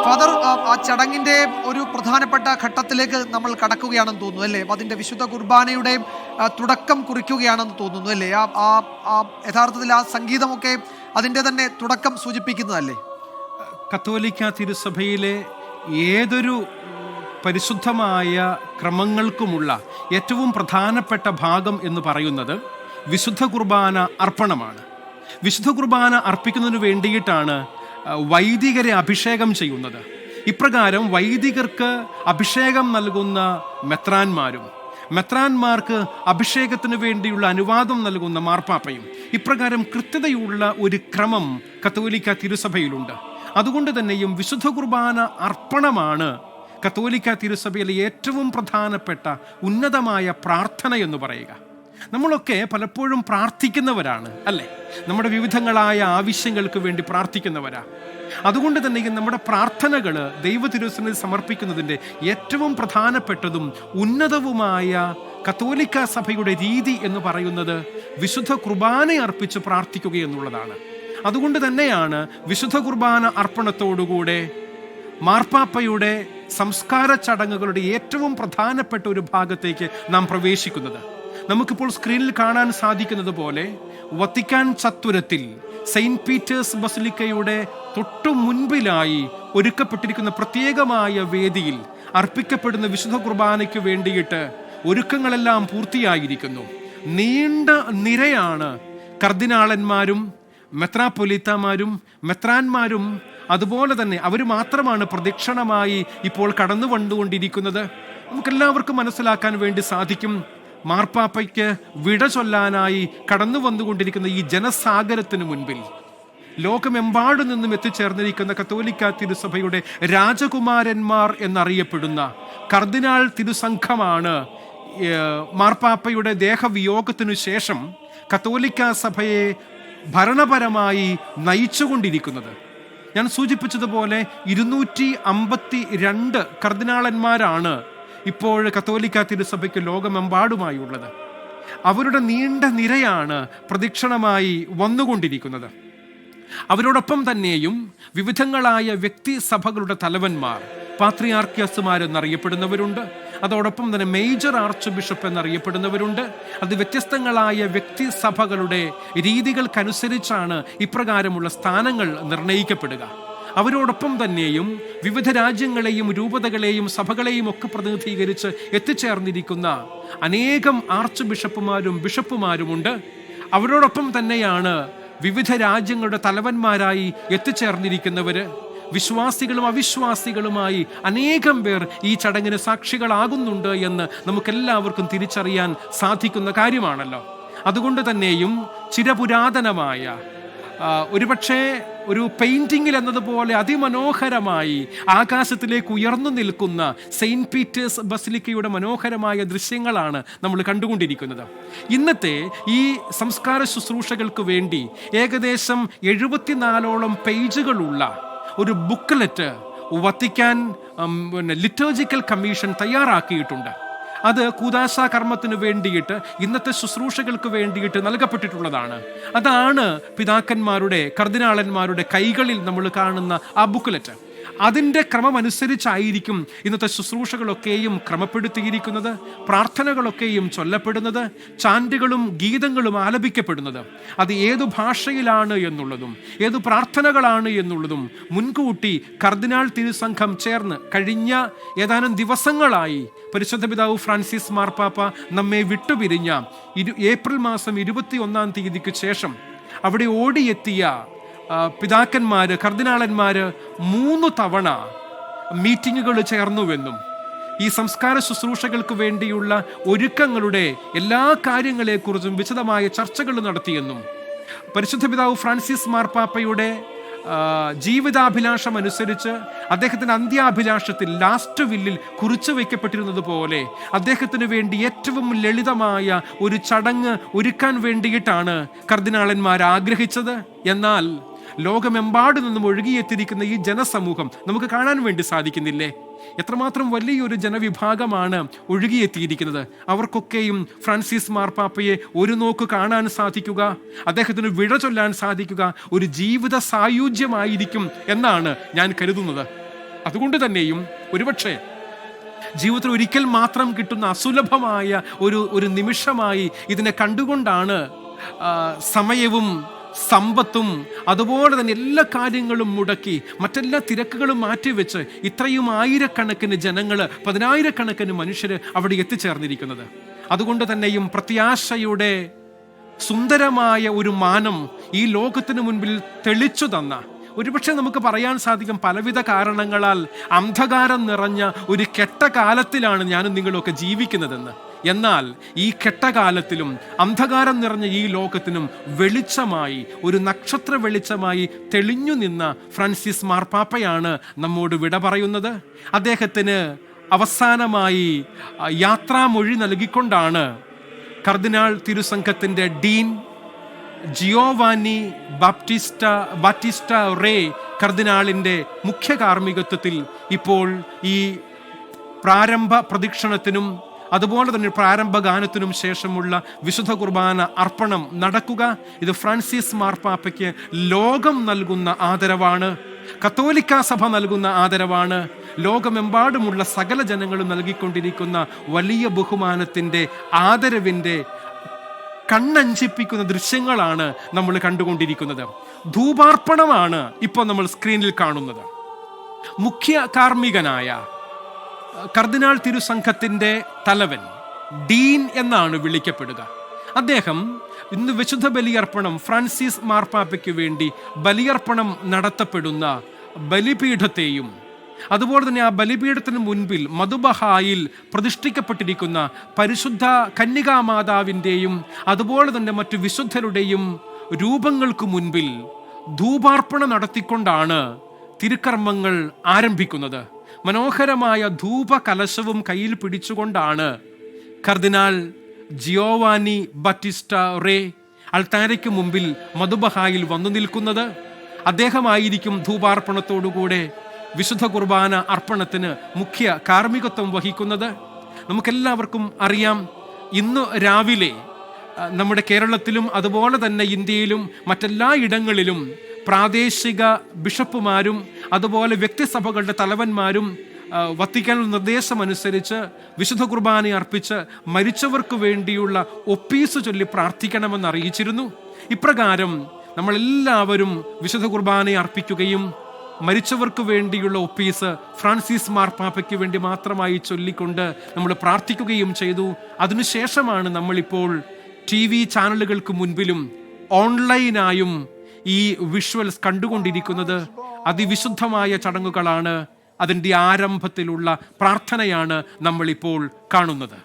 Father, ആ ചടങ്ങിന്റെ ഒരു പ്രധാനപ്പെട്ട ഘട്ടത്തിലേക്ക് നമ്മൾ കടക്കുകയാണെന്ന് തോന്നുന്നു അല്ലേ? അതിന്റെ വിശുദ്ധ കുർബാനയുടെ തുടക്കം കുറിക്കുകയാണെന്ന് തോന്നുന്നു അല്ലേ? യഥാർത്ഥത്തിൽ ആ സംഗീതമൊക്കെ അതിന്റെ തന്നെ തുടക്കം സൂചിപ്പിക്കുന്നതല്ലേ? കത്തോലിക്ക തിരുസഭയിലെ ഏതൊരു പരിശുദ്ധമായ ക്രമങ്ങൾക്കുമുള്ള ഏറ്റവും പ്രധാനപ്പെട്ട ഭാഗം എന്ന് പറയുന്നത് വിശുദ്ധ കുർബാന അർപ്പണമാണ്. വിശുദ്ധ കുർബാന അർപ്പിക്കുന്നതിന് വേണ്ടിയിട്ടാണ് വൈദികരെ അഭിഷേകം ചെയ്യുന്നത്. ഇപ്രകാരം വൈദികർക്ക് അഭിഷേകം നൽകുന്ന മെത്രാന്മാർക്ക് അഭിഷേകത്തിന് വേണ്ടിയുള്ള അനുവാദം നൽകുന്ന മാർപ്പാപ്പയും, ഇപ്രകാരം കൃത്യതയുള്ള ഒരു ക്രമം കത്തോലിക്ക തിരുസഭയിലുണ്ട്. അതുകൊണ്ട് തന്നെയും വിശുദ്ധ കുർബാന അർപ്പണമാണ് കത്തോലിക്ക തിരുസഭയിലെ ഏറ്റവും പ്രധാനപ്പെട്ട ഉന്നതമായ പ്രാർത്ഥന എന്ന് പറയുക. നമ്മളൊക്കെ പലപ്പോഴും പ്രാർത്ഥിക്കുന്നവരാണ് അല്ലേ? നമ്മുടെ വിവിധങ്ങളായ ആവശ്യങ്ങൾക്ക് വേണ്ടി പ്രാർത്ഥിക്കുന്നവരാ. അതുകൊണ്ട് തന്നെ നമ്മുടെ പ്രാർത്ഥനകൾ ദൈവ തിരുസന്നിധിയിൽ സമർപ്പിക്കുന്നതിൻ്റെ ഏറ്റവും പ്രധാനപ്പെട്ടതും ഉന്നതവുമായ കത്തോലിക്ക സഭയുടെ രീതി എന്ന് പറയുന്നത് വിശുദ്ധ കുർബാന അർപ്പിച്ച് പ്രാർത്ഥിക്കുക എന്നുള്ളതാണ്. അതുകൊണ്ട് തന്നെയാണ് വിശുദ്ധ കുർബാന അർപ്പണത്തോടുകൂടെ മാർപ്പാപ്പയുടെ സംസ്കാര ചടങ്ങുകളുടെ ഏറ്റവും പ്രധാനപ്പെട്ട ഒരു ഭാഗത്തേക്ക് നാം പ്രവേശിക്കുന്നത്. നമുക്കിപ്പോൾ സ്ക്രീനിൽ കാണാൻ സാധിക്കുന്നത് പോലെ വത്തിക്കാൻ ചത്വരത്തിൽ സെയിന്റ് പീറ്റേഴ്സ് ബസിലിക്കയുടെ തൊട്ടു മുൻപിലായി ഒരുക്കപ്പെട്ടിരിക്കുന്ന പ്രത്യേകമായ വേദിയിൽ അർപ്പിക്കപ്പെടുന്ന വിശുദ്ധ കുർബാനയ്ക്ക് വേണ്ടിയിട്ട് ഒരുക്കങ്ങളെല്ലാം പൂർത്തിയായിരിക്കുന്നു. നീണ്ട നിരയാണ് കർദിനാളന്മാരും മെത്രാപ്പൊലീത്തമാരും മെത്രാന്മാരും. അതുപോലെ തന്നെ അവർ മാത്രമാണ് പ്രദക്ഷിണമായി ഇപ്പോൾ കടന്നു വന്നുകൊണ്ടിരിക്കുന്നത്. നമുക്കെല്ലാവർക്കും മനസ്സിലാക്കാൻ വേണ്ടി സാധിക്കും, മാർപ്പാപ്പയ്ക്ക് വിട ചൊല്ലാനായി കടന്നു വന്നുകൊണ്ടിരിക്കുന്ന ഈ ജനസാഗരത്തിന് മുൻപിൽ ലോകമെമ്പാടു നിന്നും എത്തിച്ചേർന്നിരിക്കുന്ന കത്തോലിക്ക തിരുസഭയുടെ രാജകുമാരന്മാർ എന്നറിയപ്പെടുന്ന കർദിനാൾ തിരുസംഘമാണ് മാർപ്പാപ്പയുടെ ദേഹവിയോഗത്തിനു ശേഷം കത്തോലിക്ക സഭയെ ഭരണപരമായി നയിച്ചുകൊണ്ടിരിക്കുന്നത്. ഞാൻ സൂചിപ്പിച്ചതുപോലെ 252 കർദിനാളന്മാരാണ് ഇപ്പോൾ കത്തോലിക്ക തിരുസഭയ്ക്ക് ലോകമെമ്പാടുമായുള്ളത്. അവരുടെ നീണ്ട നിരയാണ് പ്രദക്ഷിണമായി വന്നുകൊണ്ടിരിക്കുന്നത്. അവരോടൊപ്പം തന്നെയും വിവിധങ്ങളായ വ്യക്തി സഭകളുടെ തലവന്മാർ, പാത്രിയാർക്കിയസുമാരെന്നറിയപ്പെടുന്നവരുണ്ട്. അതോടൊപ്പം തന്നെ മേജർ ആർച്ച് ബിഷപ്പ് എന്നറിയപ്പെടുന്നവരുണ്ട്. അത് വ്യത്യസ്തങ്ങളായ വ്യക്തി സഭകളുടെ രീതികൾക്കനുസരിച്ചാണ് ഇപ്രകാരമുള്ള സ്ഥാനങ്ങൾ നിർണയിക്കപ്പെടുക. അവരോടൊപ്പം തന്നെയും വിവിധ രാജ്യങ്ങളെയും രൂപതകളെയും സഭകളെയും ഒക്കെ പ്രതിനിധീകരിച്ച് എത്തിച്ചേർന്നിരിക്കുന്ന അനേകം ആർച്ച് ബിഷപ്പുമാരുമുണ്ട്. അവരോടൊപ്പം തന്നെയാണ് വിവിധ രാജ്യങ്ങളുടെ തലവന്മാരായി എത്തിച്ചേർന്നിരിക്കുന്നവർ. വിശ്വാസികളും അവിശ്വാസികളുമായി അനേകം പേർ ഈ ചടങ്ങിന് സാക്ഷികളാകുന്നുണ്ട് എന്ന് നമുക്കെല്ലാവർക്കും തിരിച്ചറിയാൻ സാധിക്കുന്ന കാര്യമാണല്ലോ. അതുകൊണ്ട് തന്നെയും ചിരപുരാതനമായ, ഒരുപക്ഷെ ഒരു പെയിന്റിങ്ങിൽ എന്നതുപോലെ അതിമനോഹരമായി ആകാശത്തിലേക്ക് ഉയർന്നു നിൽക്കുന്ന സെയിന്റ് പീറ്റേഴ്സ് ബസിലിക്കയുടെ മനോഹരമായ ദൃശ്യങ്ങളാണ് നമ്മൾ കണ്ടുകൊണ്ടിരിക്കുന്നത്. ഇന്നത്തെ ഈ സംസ്കാര ശുശ്രൂഷകൾക്ക് വേണ്ടി ഏകദേശം 74ഓളം പേജുകളുള്ള ഒരു ബുക്ക്ലെറ്റ് വത്തിക്കാൻ ലിറ്റർജിക്കൽ കമ്മീഷൻ തയ്യാറാക്കിയിട്ടുണ്ട്. അത് കൂദാശ കർമ്മത്തിന് വേണ്ടിയിട്ട്, ഇന്നത്തെ ശുശ്രൂഷകൾക്ക് വേണ്ടിയിട്ട് നൽകപ്പെട്ടിട്ടുള്ളതാണ്. അതാണ് പിതാക്കന്മാരുടെ, കർദിനാളന്മാരുടെ കൈകളിൽ നമ്മൾ കാണുന്ന ആ ബുക്ക്ലെറ്റ്. അതിൻ്റെ ക്രമമനുസരിച്ചായിരിക്കും ഇന്നത്തെ ശുശ്രൂഷകളൊക്കെയും ക്രമപ്പെടുത്തിയിരിക്കുന്നത്, പ്രാർത്ഥനകളൊക്കെയും ചൊല്ലപ്പെടുന്നത്, ചാൻറ്റുകളും ഗീതങ്ങളും ആലപിക്കപ്പെടുന്നത്. അത് ഏതു ഭാഷയിലാണ് എന്നുള്ളതും ഏതു പ്രാർത്ഥനകളാണ് എന്നുള്ളതും മുൻകൂട്ടി കർദിനാൾ തിരുസംഘം ചേർന്ന് കഴിഞ്ഞ ഏതാനും ദിവസങ്ങളായി പരിശുദ്ധ പിതാവ് ഫ്രാൻസിസ് മാർപ്പാപ്പ നമ്മെ വിട്ടുപിരിഞ്ഞ ഏപ്രിൽ മാസം 21-ാം തീയതിക്ക് ശേഷം അവിടെ ഓടിയെത്തിയ പിതാക്കന്മാര്, കർദിനാളന്മാര് 3 തവണ മീറ്റിങ്ങുകൾ ചേർന്നുവെന്നും ഈ സംസ്കാര ശുശ്രൂഷകൾക്ക് വേണ്ടിയുള്ള ഒരുക്കങ്ങളുടെ എല്ലാ കാര്യങ്ങളെക്കുറിച്ചും വിശദമായ ചർച്ചകൾ നടത്തിയെന്നും പരിശുദ്ധ പിതാവ് ഫ്രാൻസിസ് മാർപ്പാപ്പയുടെ ജീവിതാഭിലാഷം അനുസരിച്ച് അദ്ദേഹത്തിന്റെ അന്ത്യാഭിലാഷത്തിൽ ലാസ്റ്റ് വില്ലിൽ കുറിച്ചു വയ്ക്കപ്പെട്ടിരുന്നത് പോലെ അദ്ദേഹത്തിന് വേണ്ടി ഏറ്റവും ലളിതമായ ഒരു ചടങ്ങ് ഒരുക്കാൻ വേണ്ടിയിട്ടാണ് കർദിനാളന്മാർ ആഗ്രഹിച്ചത്. എന്നാൽ ലോകമെമ്പാടു നിന്നും ഒഴുകിയെത്തിയിരിക്കുന്ന ഈ ജനസമൂഹം നമുക്ക് കാണാൻ വേണ്ടി സാധിക്കുന്നില്ലേ? എത്രമാത്രം വലിയൊരു ജനവിഭാഗമാണ് ഒഴുകിയെത്തിയിരിക്കുന്നത്. അവർക്കൊക്കെയും ഫ്രാൻസിസ് മാർപ്പാപ്പയെ ഒരു നോക്ക് കാണാൻ സാധിക്കുക, അദ്ദേഹത്തിന് വിട ചൊല്ലാൻ സാധിക്കുക ഒരു ജീവിത സായുജ്യമായിരിക്കും എന്നാണ് ഞാൻ കരുതുന്നത്. അതുകൊണ്ട് തന്നെയും ഒരുപക്ഷെ ജീവിതത്തിൽ ഒരിക്കൽ മാത്രം കിട്ടുന്ന അസുലഭമായ ഒരു നിമിഷമായി ഇതിനെ കണ്ടുകൊണ്ടാണ് സമയവും സമ്പത്തും അതുപോലെ തന്നെ എല്ലാ കാര്യങ്ങളും മുടക്കി മറ്റെല്ലാ തിരക്കുകളും മാറ്റിവെച്ച് ഇത്രയും ആയിരക്കണക്കിന് ജനങ്ങൾ, 10,000-കണക്കിന് മനുഷ്യർ അവിടെ എത്തിച്ചേർന്നിരിക്കുന്നത്. അതുകൊണ്ട് തന്നെയും പ്രത്യാശയുടെ സുന്ദരമായ ഒരു മാനം ഈ ലോകത്തിന് മുൻപിൽ തെളിച്ചു തന്ന, ഒരുപക്ഷെ നമുക്ക് പറയാൻ സാധിക്കും പലവിധ കാരണങ്ങളാൽ അന്ധകാരം നിറഞ്ഞ ഒരു കെട്ട കാലത്തിലാണ് ഞാനും നിങ്ങളൊക്കെ ജീവിക്കുന്നതെന്ന്. എന്നാൽ ഈ കെട്ടകാലത്തിലും അന്ധകാരം നിറഞ്ഞ ഈ ലോകത്തിനും വെളിച്ചമായി, ഒരു നക്ഷത്ര വെളിച്ചമായി തെളിഞ്ഞു നിന്ന ഫ്രാൻസിസ് മാർപ്പാപ്പയാണ് നമ്മോട് വിട പറയുന്നത്. അദ്ദേഹത്തിന് അവസാനമായി യാത്രാമൊഴി നൽകിക്കൊണ്ടാണ് കർദിനാൾ തിരുസംഘത്തിന്റെ ഡീൻ ജിയോവാനി ബാറ്റിസ്റ്റ റേ കർദിനാളിന്റെ മുഖ്യ കാർമ്മികത്വത്തിൽ ഇപ്പോൾ ഈ പ്രാരംഭ പ്രദക്ഷിണത്തിനും അതുപോലെ തന്നെ പ്രാരംഭ ഗാനത്തിനും ശേഷമുള്ള വിശുദ്ധ കുർബാന അർപ്പണം നടക്കുക. ഇത് ഫ്രാൻസിസ് മാർപ്പാപ്പയ്ക്ക് ലോകം നൽകുന്ന ആദരവാണ്, കത്തോലിക്ക സഭ നൽകുന്ന ആദരവാണ്, ലോകമെമ്പാടുമുള്ള സകല ജനങ്ങളും നൽകിക്കൊണ്ടിരിക്കുന്ന വലിയ ബഹുമാനത്തിൻ്റെ, ആദരവിൻ്റെ കണ്ണഞ്ചിപ്പിക്കുന്ന ദൃശ്യങ്ങളാണ് നമ്മൾ കണ്ടുകൊണ്ടിരിക്കുന്നത്. ധൂപാർപ്പണമാണ് ഇപ്പോൾ നമ്മൾ സ്ക്രീനിൽ കാണുന്നത്. മുഖ്യ കാർമ്മികനായ കർദിനാൾ തിരുസംഘത്തിന്റെ തലവൻ, ഡീൻ എന്നാണ് വിളിക്കപ്പെടുക. അദ്ദേഹം ഇന്ന് വിശുദ്ധ ബലിയർപ്പണം, ഫ്രാൻസിസ് മാർപ്പാപ്പയ്ക്ക് വേണ്ടി ബലിയർപ്പണം നടത്തപ്പെടുന്ന ബലിപീഠത്തെയും അതുപോലെ തന്നെ ആ ബലിപീഠത്തിന് മുൻപിൽ മധുബഹായിൽ പ്രതിഷ്ഠിക്കപ്പെട്ടിരിക്കുന്ന പരിശുദ്ധ കന്യകാമാതാവിൻ്റെയും അതുപോലെ തന്നെ മറ്റു വിശുദ്ധരുടെയും രൂപങ്ങൾക്ക് മുൻപിൽ ധൂപാർപ്പണം നടത്തിക്കൊണ്ടാണ് തിരുക്കർമ്മങ്ങൾ ആരംഭിക്കുന്നത്. മനോഹരമായ ധൂപ കലശവും കയ്യിൽ പിടിച്ചുകൊണ്ടാണ് കർദിനാൾ ജിയോവാനി ബാറ്റിസ്റ്റ റേ അൾത്താരയ്ക്ക് മുമ്പിൽ മധുബഹായിൽ വന്നു നിൽക്കുന്നത്. അദ്ദേഹമായിരിക്കും ധൂപാർപ്പണത്തോടുകൂടെ വിശുദ്ധ കുർബാന അർപ്പണത്തിന് മുഖ്യ കാർമ്മികത്വം വഹിക്കുന്നത്. നമുക്കെല്ലാവർക്കും അറിയാം, ഇന്ന് രാവിലെ നമ്മുടെ കേരളത്തിലും അതുപോലെ തന്നെ ഇന്ത്യയിലും മറ്റെല്ലാ ഇടങ്ങളിലും പ്രാദേശിക ബിഷപ്പുമാരും അതുപോലെ വ്യക്തിസഭകളുടെ തലവന്മാരും വത്തിക്കാൻ നിർദ്ദേശമനുസരിച്ച് വിശുദ്ധ കുർബാന അർപ്പിച്ച് മരിച്ചവർക്ക് വേണ്ടിയുള്ള ഒപ്പീസ് ചൊല്ലി പ്രാർത്ഥിക്കണമെന്ന് അറിയിച്ചിരുന്നു. ഇപ്രകാരം നമ്മളെല്ലാവരും വിശുദ്ധ കുർബാന അർപ്പിക്കുകയും മരിച്ചവർക്ക് വേണ്ടിയുള്ള ഒപ്പീസ് ഫ്രാൻസിസ് മാർപ്പാപ്പയ്ക്ക് വേണ്ടി മാത്രമായി ചൊല്ലിക്കൊണ്ട് നമ്മൾ പ്രാർത്ഥിക്കുകയും ചെയ്തു. അതിനുശേഷമാണ് നമ്മളിപ്പോൾ TV ചാനലുകൾക്ക് മുൻപിലും ഓൺലൈനായും ഈ വിഷ്വൽസ് കണ്ടുകൊണ്ടിരിക്കുന്നത്. അതിവിശുദ്ധമായ ചടങ്ങുകളാണ്, അതിൻ്റെ ആരംഭത്തിലുള്ള പ്രാർത്ഥനയാണ് നമ്മളിപ്പോൾ കാണുന്നത്.